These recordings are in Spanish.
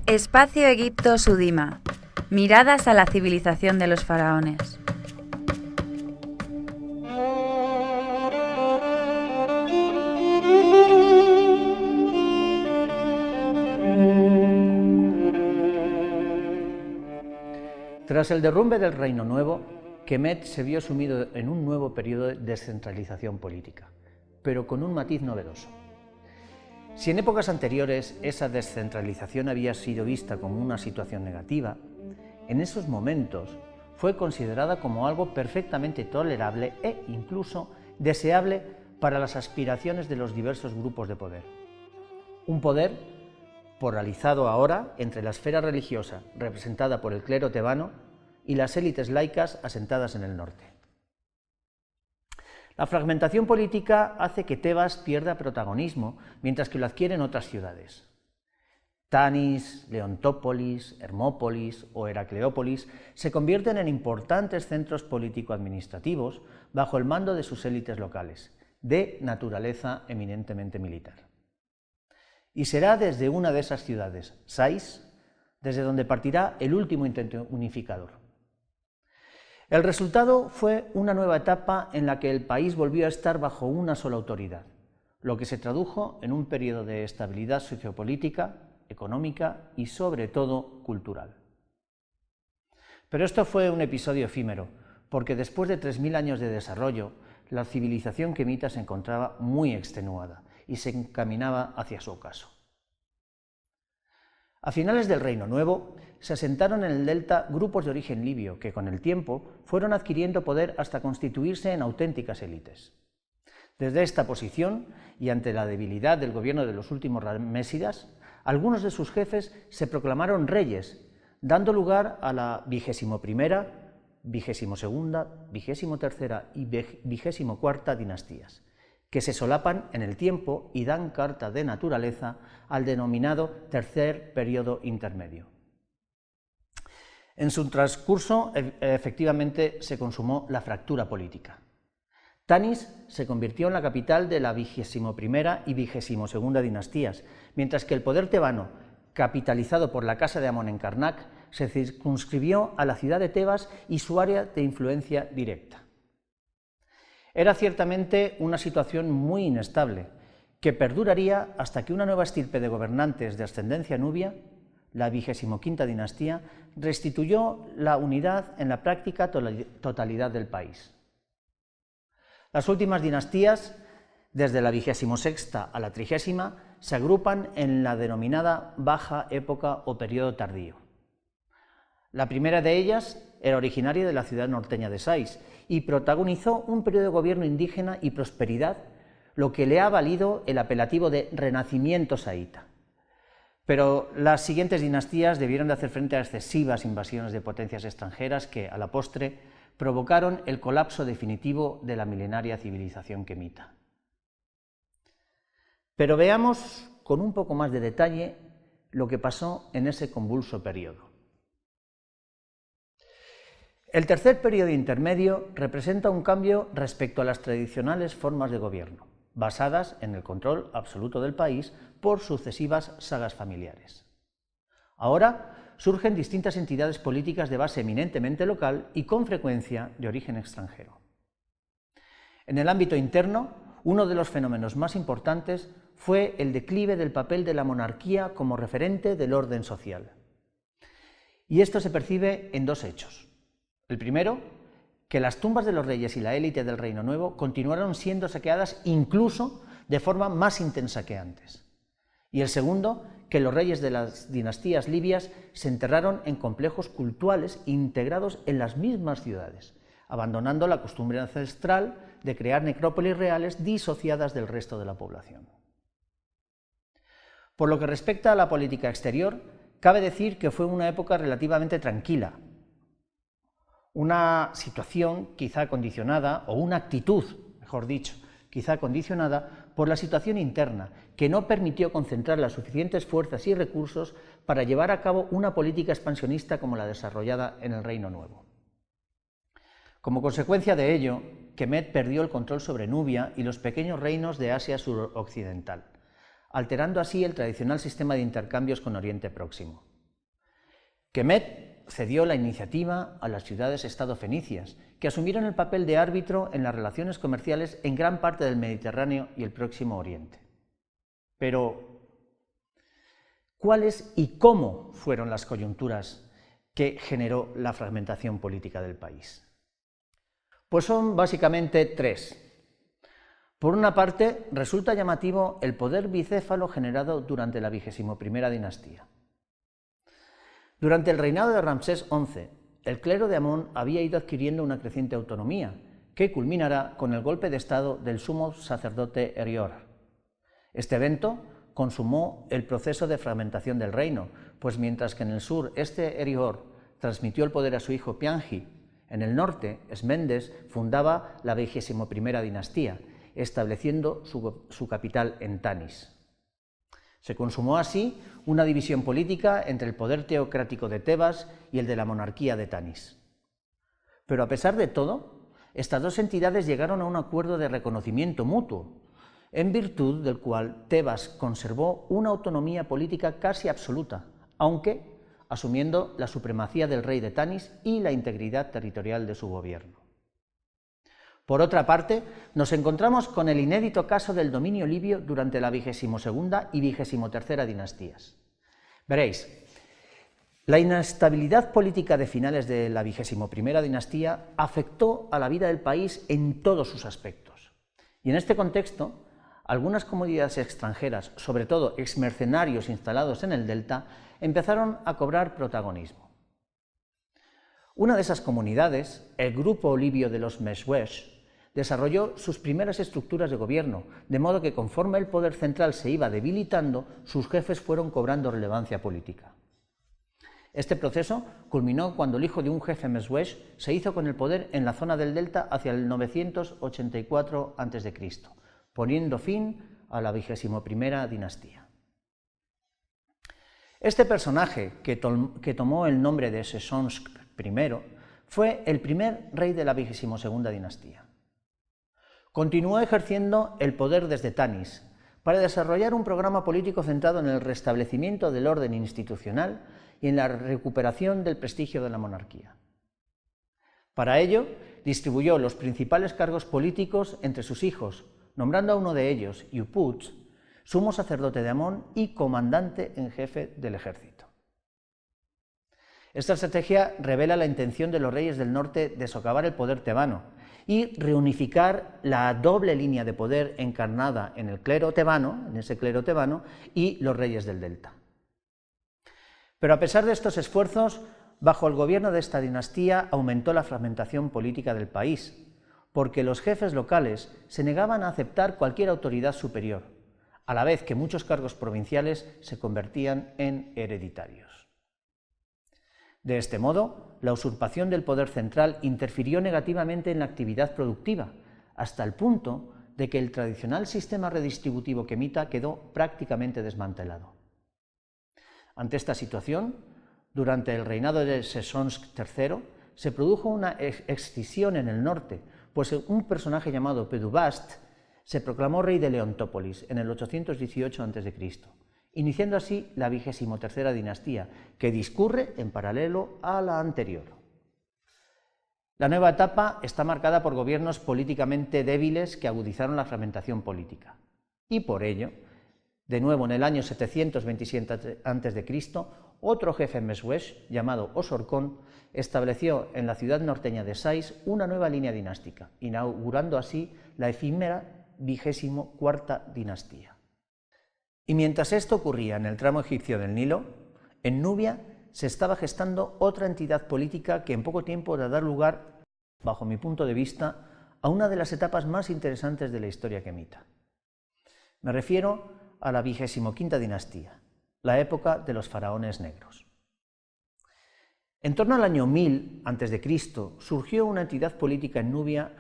Espacio Egipto Sudima. Miradas a la civilización de los faraones. Tras el derrumbe del Reino Nuevo, Kemet se vio sumido en un nuevo periodo de descentralización política, pero con un matiz novedoso. Si en épocas anteriores esa descentralización había sido vista como una situación negativa, en esos momentos fue considerada como algo perfectamente tolerable e incluso deseable para las aspiraciones de los diversos grupos de poder. Un poder polarizado ahora entre la esfera religiosa, representada por el clero tebano, y las élites laicas asentadas en el norte. La fragmentación política hace que Tebas pierda protagonismo, mientras que lo adquieren otras ciudades. Tanis, Leontópolis, Hermópolis o Heracleópolis se convierten en importantes centros político-administrativos bajo el mando de sus élites locales, de naturaleza eminentemente militar. Y será desde una de esas ciudades, Sais, desde donde partirá el último intento unificador. El resultado fue una nueva etapa en la que el país volvió a estar bajo una sola autoridad, lo que se tradujo en un periodo de estabilidad sociopolítica, económica y sobre todo cultural. Pero esto fue un episodio efímero, porque después de 3000 años de desarrollo, la civilización quemita se encontraba muy extenuada y se encaminaba hacia su ocaso. A finales del Reino Nuevo, se asentaron en el delta grupos de origen libio que, con el tiempo, fueron adquiriendo poder hasta constituirse en auténticas élites. Desde esta posición, y ante la debilidad del gobierno de los últimos ramésidas, algunos de sus jefes se proclamaron reyes, dando lugar a la 21ª, 22ª, 23ª y 24ª dinastías, que se solapan en el tiempo y dan carta de naturaleza al denominado tercer periodo intermedio. En su transcurso, efectivamente, se consumó la fractura política. Tanis se convirtió en la capital de la 21ª y 22ª dinastías, mientras que el poder tebano, capitalizado por la casa de Amón en Karnak, se circunscribió a la ciudad de Tebas y su área de influencia directa. Era ciertamente una situación muy inestable, que perduraría hasta que una nueva estirpe de gobernantes de ascendencia nubia, la 25ª dinastía, restituyó la unidad en la práctica totalidad del país. Las últimas dinastías, desde la 26ª a la 30ª, se agrupan en la denominada Baja Época o Periodo Tardío. La primera de ellas era originaria de la ciudad norteña de Sais y protagonizó un periodo de gobierno indígena y prosperidad, lo que le ha valido el apelativo de Renacimiento saíta. Pero las siguientes dinastías debieron de hacer frente a excesivas invasiones de potencias extranjeras que, a la postre, provocaron el colapso definitivo de la milenaria civilización quemita. Pero veamos con un poco más de detalle lo que pasó en ese convulso periodo. El tercer periodo intermedio representa un cambio respecto a las tradicionales formas de gobierno, basadas en el control absoluto del país por sucesivas sagas familiares. Ahora surgen distintas entidades políticas de base eminentemente local y con frecuencia de origen extranjero. En el ámbito interno, uno de los fenómenos más importantes fue el declive del papel de la monarquía como referente del orden social. Y esto se percibe en dos hechos. El primero, que las tumbas de los reyes y la élite del Reino Nuevo continuaron siendo saqueadas incluso de forma más intensa que antes. Y el segundo, que los reyes de las dinastías libias se enterraron en complejos cultuales integrados en las mismas ciudades, abandonando la costumbre ancestral de crear necrópolis reales disociadas del resto de la población. Por lo que respecta a la política exterior, cabe decir que fue una época relativamente tranquila, una situación quizá condicionada, o una actitud, mejor dicho, quizá condicionada por la situación interna, que no permitió concentrar las suficientes fuerzas y recursos para llevar a cabo una política expansionista como la desarrollada en el Reino Nuevo. Como consecuencia de ello, Kemet perdió el control sobre Nubia y los pequeños reinos de Asia suroccidental, alterando así el tradicional sistema de intercambios con Oriente Próximo. Kemet cedió la iniciativa a las ciudades-estado fenicias, que asumieron el papel de árbitro en las relaciones comerciales en gran parte del Mediterráneo y el Próximo Oriente. Pero, ¿cuáles y cómo fueron las coyunturas que generó la fragmentación política del país? Pues son básicamente tres. Por una parte, resulta llamativo el poder bicéfalo generado durante la 21ª dinastía. Durante el reinado de Ramsés XI, el clero de Amón había ido adquiriendo una creciente autonomía, que culminará con el golpe de estado del sumo sacerdote Erior. Este evento consumó el proceso de fragmentación del reino, pues mientras que en el sur este Erior transmitió el poder a su hijo Piangi, en el norte Esmendes fundaba la 21ª dinastía, estableciendo su capital en Tanis. Se consumó así una división política entre el poder teocrático de Tebas y el de la monarquía de Tanis. Pero a pesar de todo, estas dos entidades llegaron a un acuerdo de reconocimiento mutuo, en virtud del cual Tebas conservó una autonomía política casi absoluta, aunque asumiendo la supremacía del rey de Tanis y la integridad territorial de su gobierno. Por otra parte, nos encontramos con el inédito caso del dominio libio durante la 22ª y 23ª dinastías. Veréis, la inestabilidad política de finales de la 21ª dinastía afectó a la vida del país en todos sus aspectos. Y en este contexto, algunas comunidades extranjeras, sobre todo exmercenarios instalados en el delta, empezaron a cobrar protagonismo. Una de esas comunidades, el grupo libio de los Meswesh, desarrolló sus primeras estructuras de gobierno, de modo que conforme el poder central se iba debilitando, sus jefes fueron cobrando relevancia política. Este proceso culminó cuando el hijo de un jefe Meswesh se hizo con el poder en la zona del delta hacia el 984 a.C., poniendo fin a la 21ª dinastía. Este personaje, que tomó el nombre de Sesonsk I, fue el primer rey de la 22ª dinastía. Continuó ejerciendo el poder desde Tanis para desarrollar un programa político centrado en el restablecimiento del orden institucional y en la recuperación del prestigio de la monarquía. Para ello, distribuyó los principales cargos políticos entre sus hijos, nombrando a uno de ellos, Yuputz, sumo sacerdote de Amón y comandante en jefe del ejército. Esta estrategia revela la intención de los reyes del norte de socavar el poder tebano y reunificar la doble línea de poder encarnada en el clero tebano, en ese clero tebano, y los reyes del delta. Pero a pesar de estos esfuerzos, bajo el gobierno de esta dinastía aumentó la fragmentación política del país, porque los jefes locales se negaban a aceptar cualquier autoridad superior, a la vez que muchos cargos provinciales se convertían en hereditarios. De este modo, la usurpación del poder central interfirió negativamente en la actividad productiva, hasta el punto de que el tradicional sistema redistributivo quemita quedó prácticamente desmantelado. Ante esta situación, durante el reinado de Sesonsk III, se produjo una escisión en el norte, pues un personaje llamado Pedubast se proclamó rey de Leontópolis en el 818 a.C., iniciando así la 23ª dinastía, que discurre en paralelo a la anterior. La nueva etapa está marcada por gobiernos políticamente débiles que agudizaron la fragmentación política. Y por ello, de nuevo en el año 727 a.C., otro jefe Meswesh, llamado Osorkón, estableció en la ciudad norteña de Sais una nueva línea dinástica, inaugurando así la efímera 24ª dinastía. Y mientras esto ocurría en el tramo egipcio del Nilo, en Nubia se estaba gestando otra entidad política que en poco tiempo va a dar lugar, bajo mi punto de vista, a una de las etapas más interesantes de la historia quemita. Me refiero a la 25ª dinastía, la época de los faraones negros. En torno al año 1000 a.C. surgió una entidad política en Nubia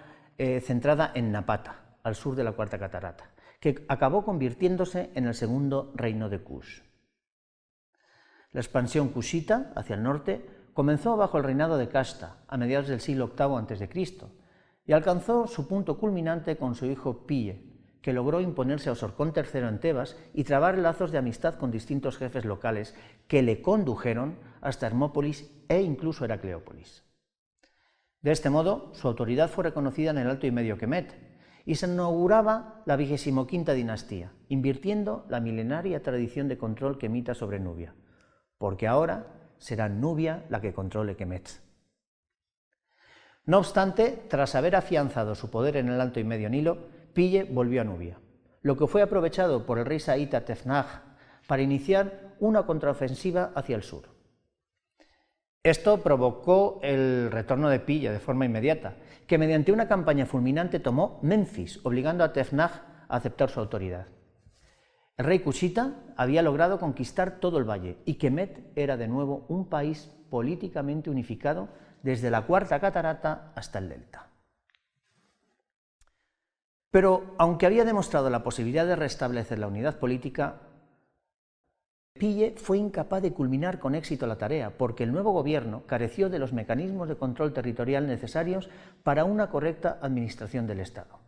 centrada en Napata, al sur de la Cuarta Catarata, que acabó convirtiéndose en el segundo reino de Kush. La expansión kushita hacia el norte comenzó bajo el reinado de Kashta, a mediados del siglo VIII a.C., y alcanzó su punto culminante con su hijo Pille, que logró imponerse a Osorcón III en Tebas y trabar lazos de amistad con distintos jefes locales que le condujeron hasta Hermópolis e incluso Heracleópolis. De este modo, su autoridad fue reconocida en el Alto y Medio Kemet y se inauguraba la 25ª dinastía, invirtiendo la milenaria tradición de control kemita sobre Nubia, porque ahora será Nubia la que controle Kemet. No obstante, tras haber afianzado su poder en el Alto y Medio Nilo, Pille volvió a Nubia, lo que fue aprovechado por el rey saíta Tefnag para iniciar una contraofensiva hacia el sur. Esto provocó el retorno de Pille de forma inmediata, que mediante una campaña fulminante tomó Menfis, obligando a Tefnag a aceptar su autoridad. El rey cushita había logrado conquistar todo el valle y Kemet era de nuevo un país políticamente unificado desde la Cuarta Catarata hasta el delta. Pero, aunque había demostrado la posibilidad de restablecer la unidad política, Pille fue incapaz de culminar con éxito la tarea, porque el nuevo gobierno careció de los mecanismos de control territorial necesarios para una correcta administración del Estado.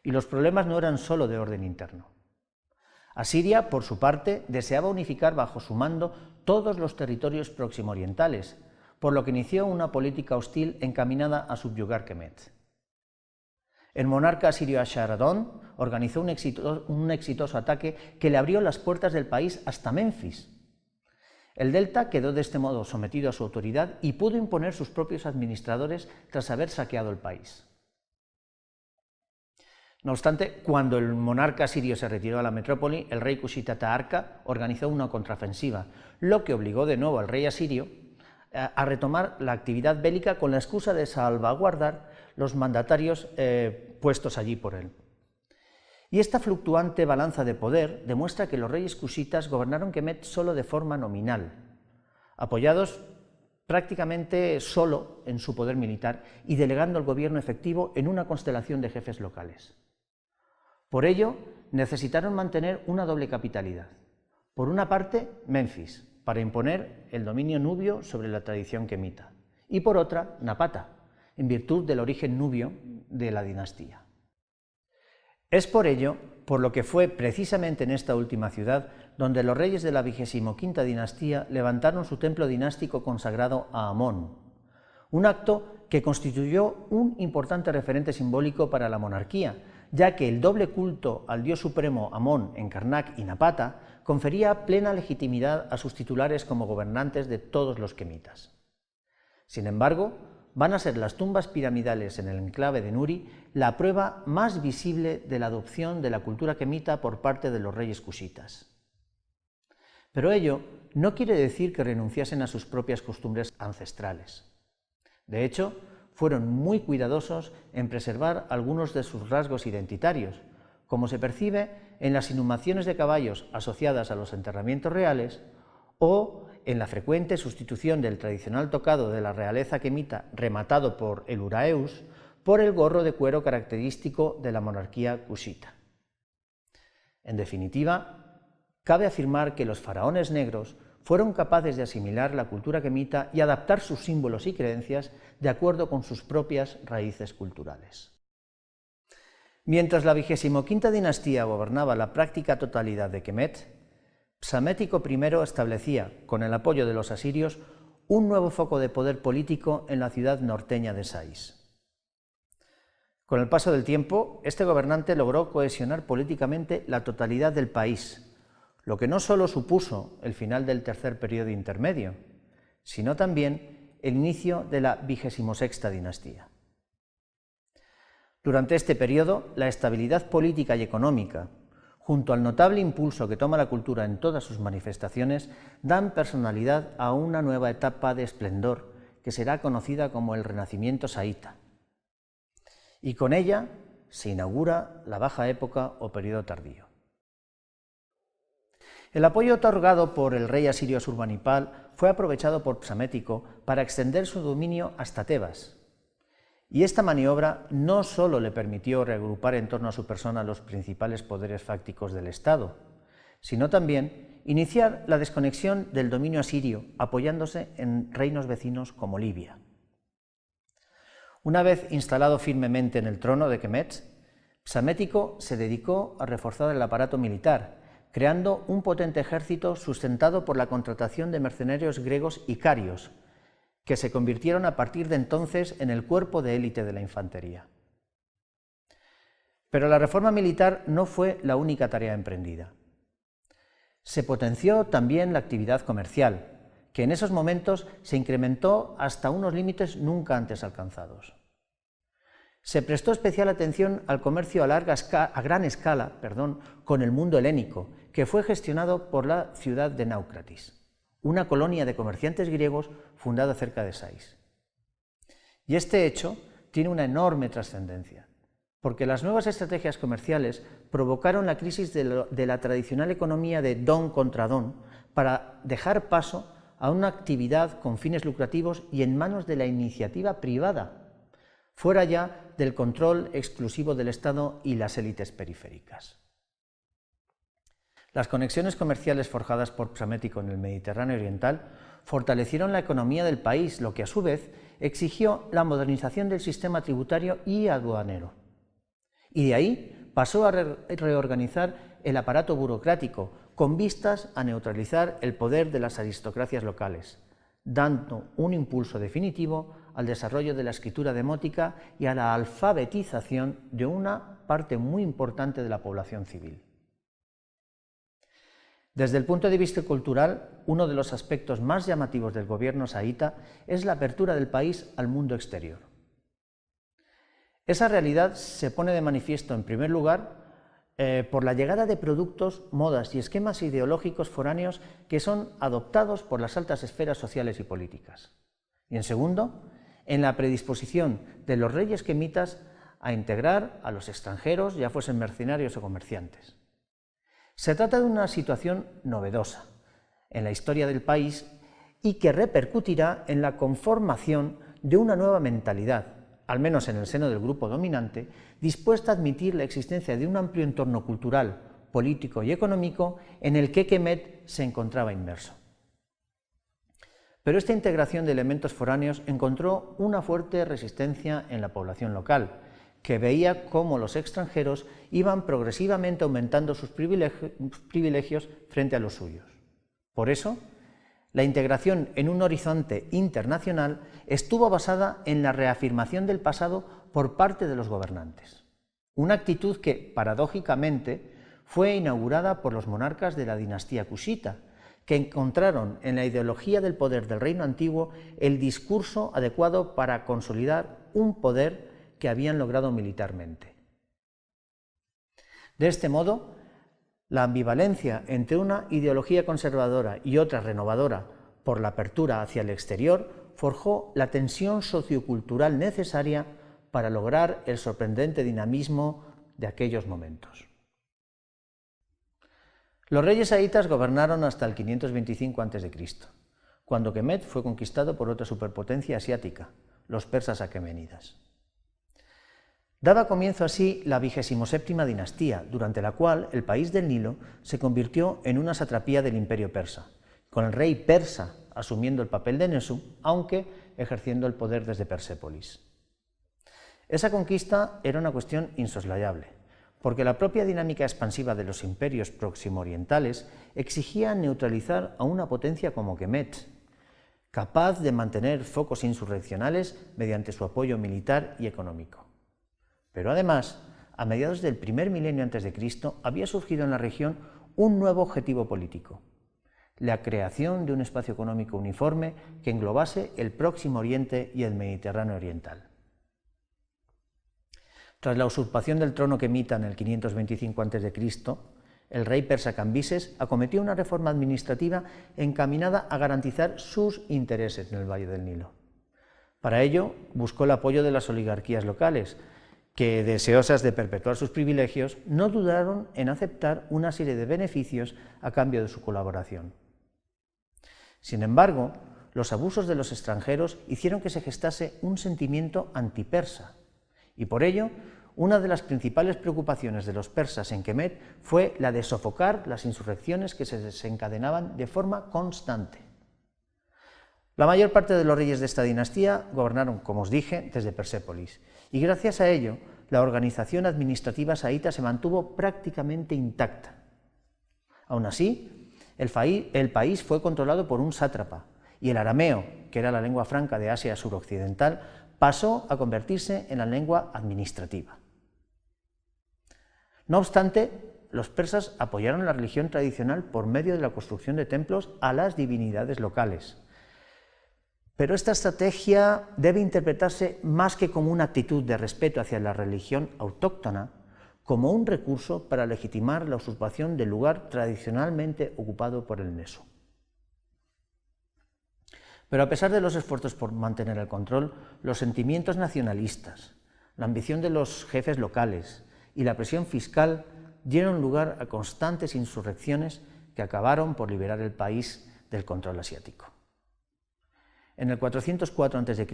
Y los problemas no eran solo de orden interno. Asiria, por su parte, deseaba unificar bajo su mando todos los territorios proximo-orientales, por lo que inició una política hostil encaminada a subyugar Kemet. El monarca asirio Ashar-adón organizó un exitoso ataque que le abrió las puertas del país hasta Menfis. El delta quedó de este modo sometido a su autoridad y pudo imponer sus propios administradores tras haber saqueado el país. No obstante, cuando el monarca asirio se retiró a la metrópoli, el rey cushita Taharqa organizó una contraofensiva, lo que obligó de nuevo al rey asirio a retomar la actividad bélica con la excusa de salvaguardar los mandatarios puestos allí por él. Y esta fluctuante balanza de poder demuestra que los reyes cushitas gobernaron Kemet solo de forma nominal, apoyados prácticamente solo en su poder militar y delegando el gobierno efectivo en una constelación de jefes locales. Por ello, necesitaron mantener una doble capitalidad. Por una parte, Menfis, para imponer el dominio nubio sobre la tradición kemita, y por otra, Napata, en virtud del origen nubio de la dinastía. Es por ello por lo que fue precisamente en esta última ciudad donde los reyes de la 25ª dinastía levantaron su templo dinástico consagrado a Amón, un acto que constituyó un importante referente simbólico para la monarquía, ya que el doble culto al dios supremo Amón en Karnak y Napata confería plena legitimidad a sus titulares como gobernantes de todos los kemitas. Sin embargo, van a ser las tumbas piramidales en el enclave de Nuri la prueba más visible de la adopción de la cultura kemita por parte de los reyes cushitas. Pero ello no quiere decir que renunciasen a sus propias costumbres ancestrales. De hecho, fueron muy cuidadosos en preservar algunos de sus rasgos identitarios, como se percibe en las inhumaciones de caballos asociadas a los enterramientos reales o en la frecuente sustitución del tradicional tocado de la realeza kemita rematado por el uraeus por el gorro de cuero característico de la monarquía cushita. En definitiva, cabe afirmar que los faraones negros fueron capaces de asimilar la cultura kemita y adaptar sus símbolos y creencias de acuerdo con sus propias raíces culturales. Mientras la 25ª dinastía gobernaba la práctica totalidad de Kemet, Psamético I establecía, con el apoyo de los asirios, un nuevo foco de poder político en la ciudad norteña de Sais. Con el paso del tiempo, este gobernante logró cohesionar políticamente la totalidad del país, lo que no solo supuso el final del tercer periodo intermedio, sino también el inicio de la 26ª dinastía. Durante este periodo, la estabilidad política y económica, junto al notable impulso que toma la cultura en todas sus manifestaciones, dan personalidad a una nueva etapa de esplendor que será conocida como el Renacimiento saíta. Y con ella se inaugura la Baja Época o periodo tardío. El apoyo otorgado por el rey asirio Asurbanipal fue aprovechado por Psamético para extender su dominio hasta Tebas. Y esta maniobra no solo le permitió reagrupar en torno a su persona los principales poderes fácticos del Estado, sino también iniciar la desconexión del dominio asirio apoyándose en reinos vecinos como Libia. Una vez instalado firmemente en el trono de Kemet, Psamético se dedicó a reforzar el aparato militar, creando un potente ejército sustentado por la contratación de mercenarios griegos icarios, que se convirtieron a partir de entonces en el cuerpo de élite de la infantería. Pero la reforma militar no fue la única tarea emprendida. Se potenció también la actividad comercial, que en esos momentos se incrementó hasta unos límites nunca antes alcanzados. Se prestó especial atención al comercio a gran escala con el mundo helénico, que fue gestionado por la ciudad de Náucratis, una colonia de comerciantes griegos fundada cerca de Sais. Y este hecho tiene una enorme trascendencia, porque las nuevas estrategias comerciales provocaron la crisis de la tradicional economía de don contra don para dejar paso a una actividad con fines lucrativos y en manos de la iniciativa privada, fuera ya del control exclusivo del Estado y las élites periféricas. Las conexiones comerciales forjadas por Psamético en el Mediterráneo oriental fortalecieron la economía del país, lo que a su vez exigió la modernización del sistema tributario y aduanero. Y de ahí pasó a reorganizar el aparato burocrático, con vistas a neutralizar el poder de las aristocracias locales, dando un impulso definitivo al desarrollo de la escritura demótica y a la alfabetización de una parte muy importante de la población civil. Desde el punto de vista cultural, uno de los aspectos más llamativos del gobierno saíta es la apertura del país al mundo exterior. Esa realidad se pone de manifiesto, en primer lugar, por la llegada de productos, modas y esquemas ideológicos foráneos que son adoptados por las altas esferas sociales y políticas. Y en segundo, en la predisposición de los reyes quemitas a integrar a los extranjeros, ya fuesen mercenarios o comerciantes. Se trata de una situación novedosa en la historia del país y que repercutirá en la conformación de una nueva mentalidad, al menos en el seno del grupo dominante, dispuesta a admitir la existencia de un amplio entorno cultural, político y económico en el que Kemet se encontraba inmerso. Pero esta integración de elementos foráneos encontró una fuerte resistencia en la población local, que veía cómo los extranjeros iban progresivamente aumentando sus privilegios frente a los suyos. Por eso, la integración en un horizonte internacional estuvo basada en la reafirmación del pasado por parte de los gobernantes, una actitud que, paradójicamente, fue inaugurada por los monarcas de la dinastía cushita, que encontraron en la ideología del poder del reino antiguo el discurso adecuado para consolidar un poder que habían logrado militarmente. De este modo, la ambivalencia entre una ideología conservadora y otra renovadora por la apertura hacia el exterior forjó la tensión sociocultural necesaria para lograr el sorprendente dinamismo de aquellos momentos. Los reyes saítas gobernaron hasta el 525 a.C., cuando Kemet fue conquistado por otra superpotencia asiática, los persas aqueménidas. Daba comienzo así la 27ª dinastía, durante la cual el país del Nilo se convirtió en una satrapía del imperio persa, con el rey persa asumiendo el papel de Nesu, aunque ejerciendo el poder desde Persépolis. Esa conquista era una cuestión insoslayable, porque la propia dinámica expansiva de los imperios próximo-orientales exigía neutralizar a una potencia como Kemet, capaz de mantener focos insurreccionales mediante su apoyo militar y económico. Pero además, a mediados del primer milenio antes de Cristo, había surgido en la región un nuevo objetivo político: la creación de un espacio económico uniforme que englobase el Próximo Oriente y el Mediterráneo oriental. Tras la usurpación del trono quemita en el 525 a.C., el rey persa Cambises acometió una reforma administrativa encaminada a garantizar sus intereses en el Valle del Nilo. Para ello, buscó el apoyo de las oligarquías locales, que, deseosas de perpetuar sus privilegios, no dudaron en aceptar una serie de beneficios a cambio de su colaboración. Sin embargo, los abusos de los extranjeros hicieron que se gestase un sentimiento antipersa, y por ello, una de las principales preocupaciones de los persas en Kemet fue la de sofocar las insurrecciones que se desencadenaban de forma constante. La mayor parte de los reyes de esta dinastía gobernaron, como os dije, desde Persépolis, y gracias a ello, la organización administrativa saíta se mantuvo prácticamente intacta. Aún así, el país fue controlado por un sátrapa, y el arameo, que era la lengua franca de Asia suroccidental, pasó a convertirse en la lengua administrativa. No obstante, los persas apoyaron la religión tradicional por medio de la construcción de templos a las divinidades locales. Pero esta estrategia debe interpretarse más que como una actitud de respeto hacia la religión autóctona, como un recurso para legitimar la usurpación del lugar tradicionalmente ocupado por el Neso. Pero a pesar de los esfuerzos por mantener el control, los sentimientos nacionalistas, la ambición de los jefes locales y la presión fiscal dieron lugar a constantes insurrecciones que acabaron por liberar el país del control asiático. En el 404 a.C.,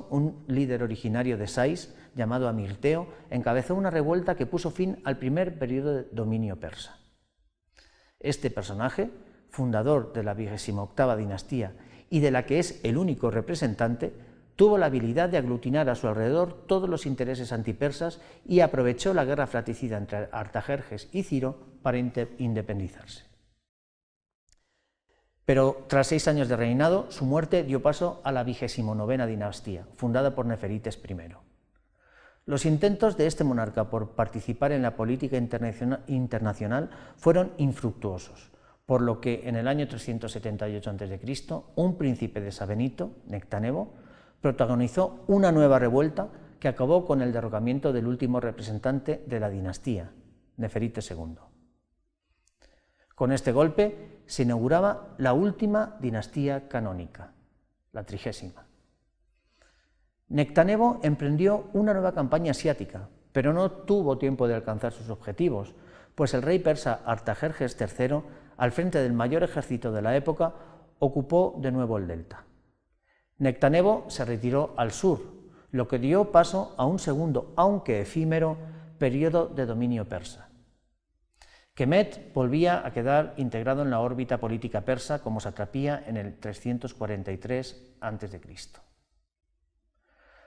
un líder originario de Sais, llamado Amirteo, encabezó una revuelta que puso fin al primer periodo de dominio persa. Este personaje, fundador de la 28ª dinastía y de la que es el único representante, tuvo la habilidad de aglutinar a su alrededor todos los intereses antipersas y aprovechó la guerra fratricida entre Artajerjes y Ciro para independizarse. Pero tras 6 años de reinado, su muerte dio paso a la 29ª dinastía, fundada por Neferites I. Los intentos de este monarca por participar en la política internacional fueron infructuosos, por lo que en el año 378 a.C., un príncipe de Sabenito, Nectanebo, protagonizó una nueva revuelta que acabó con el derrocamiento del último representante de la dinastía, Neferites II. Con este golpe se inauguraba la última dinastía canónica, la 30ª. Nectanebo emprendió una nueva campaña asiática, pero no tuvo tiempo de alcanzar sus objetivos, pues el rey persa Artajerjes III, al frente del mayor ejército de la época, ocupó de nuevo el delta. Nectanebo se retiró al sur, lo que dio paso a un segundo, aunque efímero, periodo de dominio persa. Kemet volvía a quedar integrado en la órbita política persa como satrapía en el 343 a.C.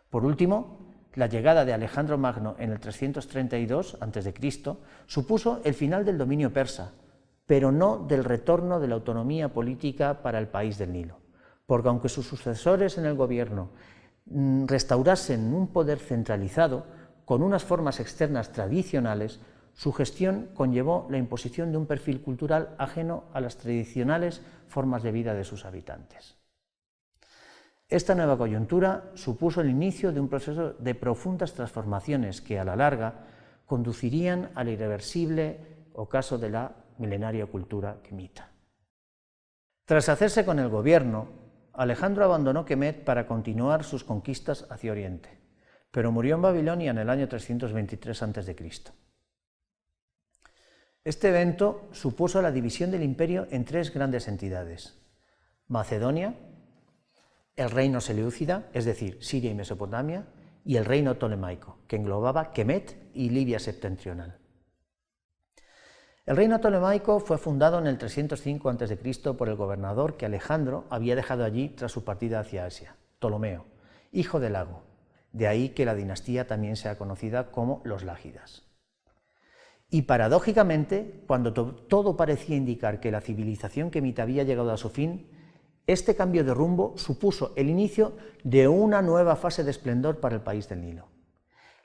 Por último, la llegada de Alejandro Magno en el 332 a.C. supuso el final del dominio persa, pero no del retorno de la autonomía política para el país del Nilo, porque aunque sus sucesores en el gobierno restaurasen un poder centralizado con unas formas externas tradicionales, su gestión conllevó la imposición de un perfil cultural ajeno a las tradicionales formas de vida de sus habitantes. Esta nueva coyuntura supuso el inicio de un proceso de profundas transformaciones que, a la larga, conducirían al irreversible ocaso de la milenaria cultura quemita. Tras hacerse con el gobierno, Alejandro abandonó Kemet para continuar sus conquistas hacia Oriente, pero murió en Babilonia en el año 323 a.C. Este evento supuso la división del imperio en 3 grandes entidades: Macedonia, el reino seleucida, es decir, Siria y Mesopotamia, y el reino ptolemaico, que englobaba Kemet y Libia septentrional. El reino ptolemaico fue fundado en el 305 a.C. por el gobernador que Alejandro había dejado allí tras su partida hacia Asia, Ptolomeo, hijo de Lago, de ahí que la dinastía también sea conocida como los Lágidas. Y paradójicamente, cuando todo parecía indicar que la civilización quemita había llegado a su fin, este cambio de rumbo supuso el inicio de una nueva fase de esplendor para el país del Nilo.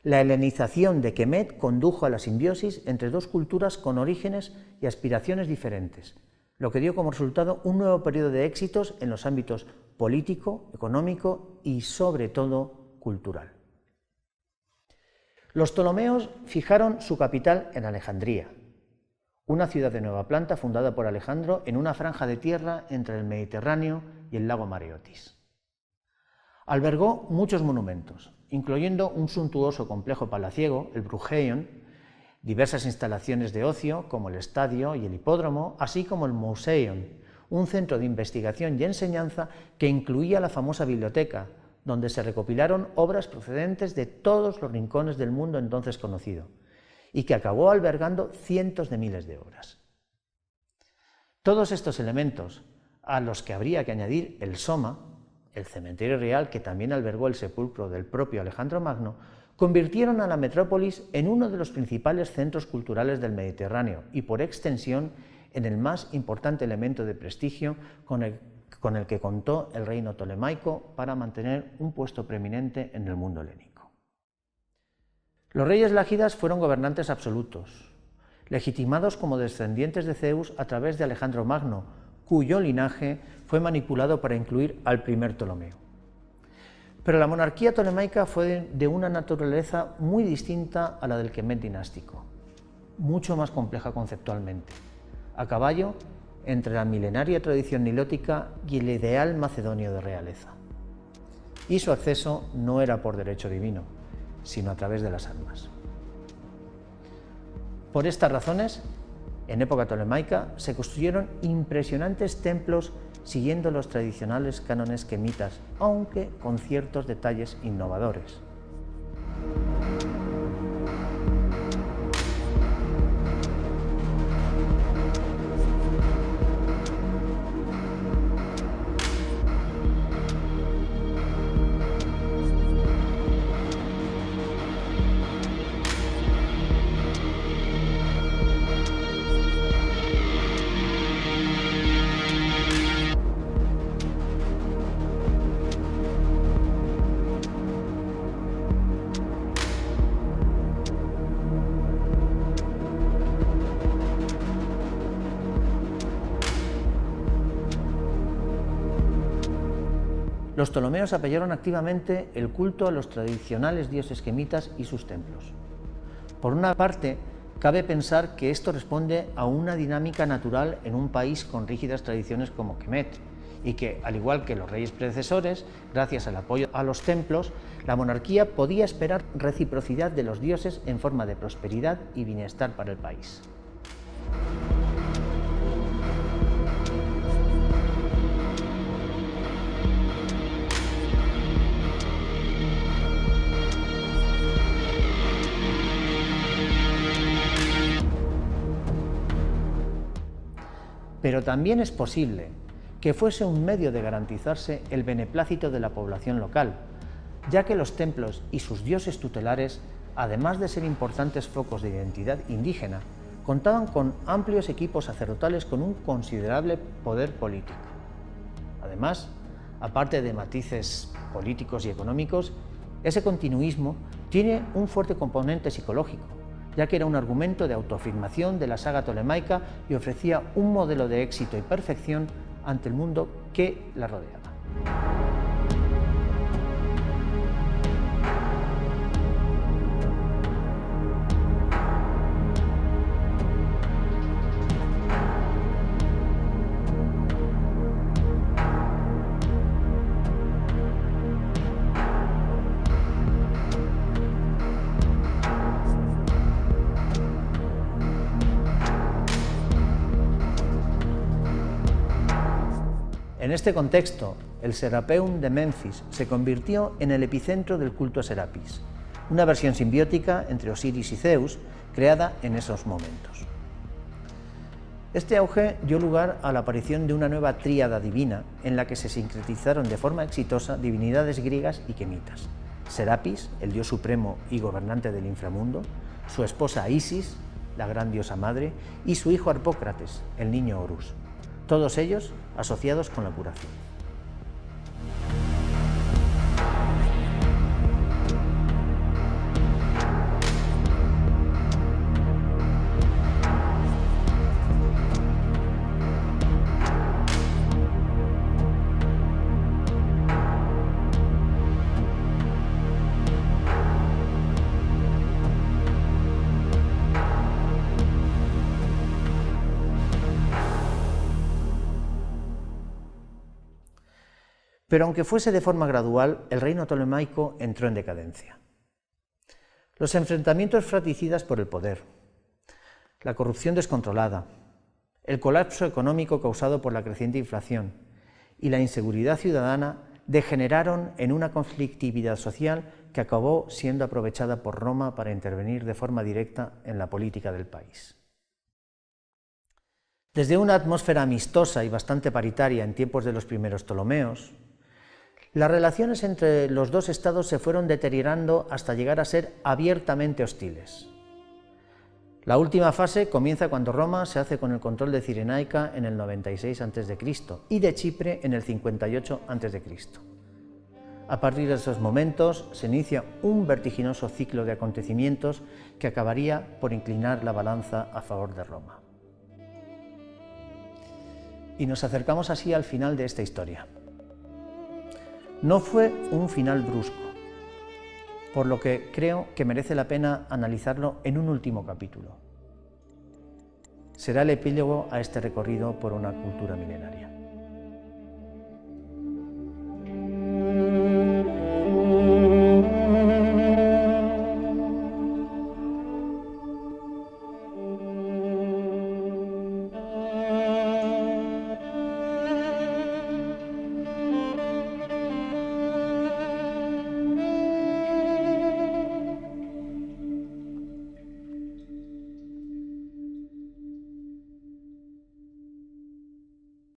La helenización de Kemet condujo a la simbiosis entre 2 culturas con orígenes y aspiraciones diferentes, lo que dio como resultado un nuevo periodo de éxitos en los ámbitos político, económico y, sobre todo, cultural. Los ptolomeos fijaron su capital en Alejandría, una ciudad de nueva planta fundada por Alejandro en una franja de tierra entre el Mediterráneo y el lago Mareotis. Albergó muchos monumentos, incluyendo un suntuoso complejo palaciego, el Brugeion, diversas instalaciones de ocio como el estadio y el hipódromo, así como el Museion, un centro de investigación y enseñanza que incluía la famosa biblioteca, donde se recopilaron obras procedentes de todos los rincones del mundo entonces conocido, y que acabó albergando cientos de miles de obras. Todos estos elementos, a los que habría que añadir el Soma, el cementerio real que también albergó el sepulcro del propio Alejandro Magno, convirtieron a la metrópolis en uno de los principales centros culturales del Mediterráneo y, por extensión, en el más importante elemento de prestigio con el que contó el reino tolemaico para mantener un puesto preeminente en el mundo helénico. Los reyes lágidas fueron gobernantes absolutos, legitimados como descendientes de Zeus a través de Alejandro Magno, cuyo linaje fue manipulado para incluir al primer Ptolomeo. Pero la monarquía tolemaica fue de una naturaleza muy distinta a la del Kemet dinástico, mucho más compleja conceptualmente, a caballo entre la milenaria tradición nilótica y el ideal macedonio de realeza. Y su acceso no era por derecho divino, sino a través de las armas. Por estas razones, en época tolemaica se construyeron impresionantes templos siguiendo los tradicionales cánones quemitas, aunque con ciertos detalles innovadores. Los ptolomeos apoyaron activamente el culto a los tradicionales dioses quemitas y sus templos. Por una parte, cabe pensar que esto responde a una dinámica natural en un país con rígidas tradiciones como Kemet, y que, al igual que los reyes predecesores, gracias al apoyo a los templos, la monarquía podía esperar reciprocidad de los dioses en forma de prosperidad y bienestar para el país. Pero también es posible que fuese un medio de garantizarse el beneplácito de la población local, ya que los templos y sus dioses tutelares, además de ser importantes focos de identidad indígena, contaban con amplios equipos sacerdotales con un considerable poder político. Además, aparte de matices políticos y económicos, ese continuismo tiene un fuerte componente psicológico, ya que era un argumento de autoafirmación de la saga tolemaica y ofrecía un modelo de éxito y perfección ante el mundo que la rodeaba. En este contexto, el Serapeum de Menfis se convirtió en el epicentro del culto a Serapis, una versión simbiótica entre Osiris y Zeus creada en esos momentos. Este auge dio lugar a la aparición de una nueva tríada divina en la que se sincretizaron de forma exitosa divinidades griegas y quemitas: Serapis, el dios supremo y gobernante del inframundo, su esposa Isis, la gran diosa madre, y su hijo Harpócrates, el niño Horus, todos ellos asociados con la curación. Pero aunque fuese de forma gradual, el reino tolemaico entró en decadencia. Los enfrentamientos fratricidas por el poder, la corrupción descontrolada, el colapso económico causado por la creciente inflación y la inseguridad ciudadana degeneraron en una conflictividad social que acabó siendo aprovechada por Roma para intervenir de forma directa en la política del país. Desde una atmósfera amistosa y bastante paritaria en tiempos de los primeros Ptolomeos, Las relaciones entre los dos estados se fueron deteriorando hasta llegar a ser abiertamente hostiles. La última fase comienza cuando Roma se hace con el control de Cirenaica en el 96 a.C. y de Chipre en el 58 a.C. A partir de esos momentos se inicia un vertiginoso ciclo de acontecimientos que acabaría por inclinar la balanza a favor de Roma. Y nos acercamos así al final de esta historia. No fue un final brusco, por lo que creo que merece la pena analizarlo en un último capítulo. Será el epílogo a este recorrido por una cultura milenaria.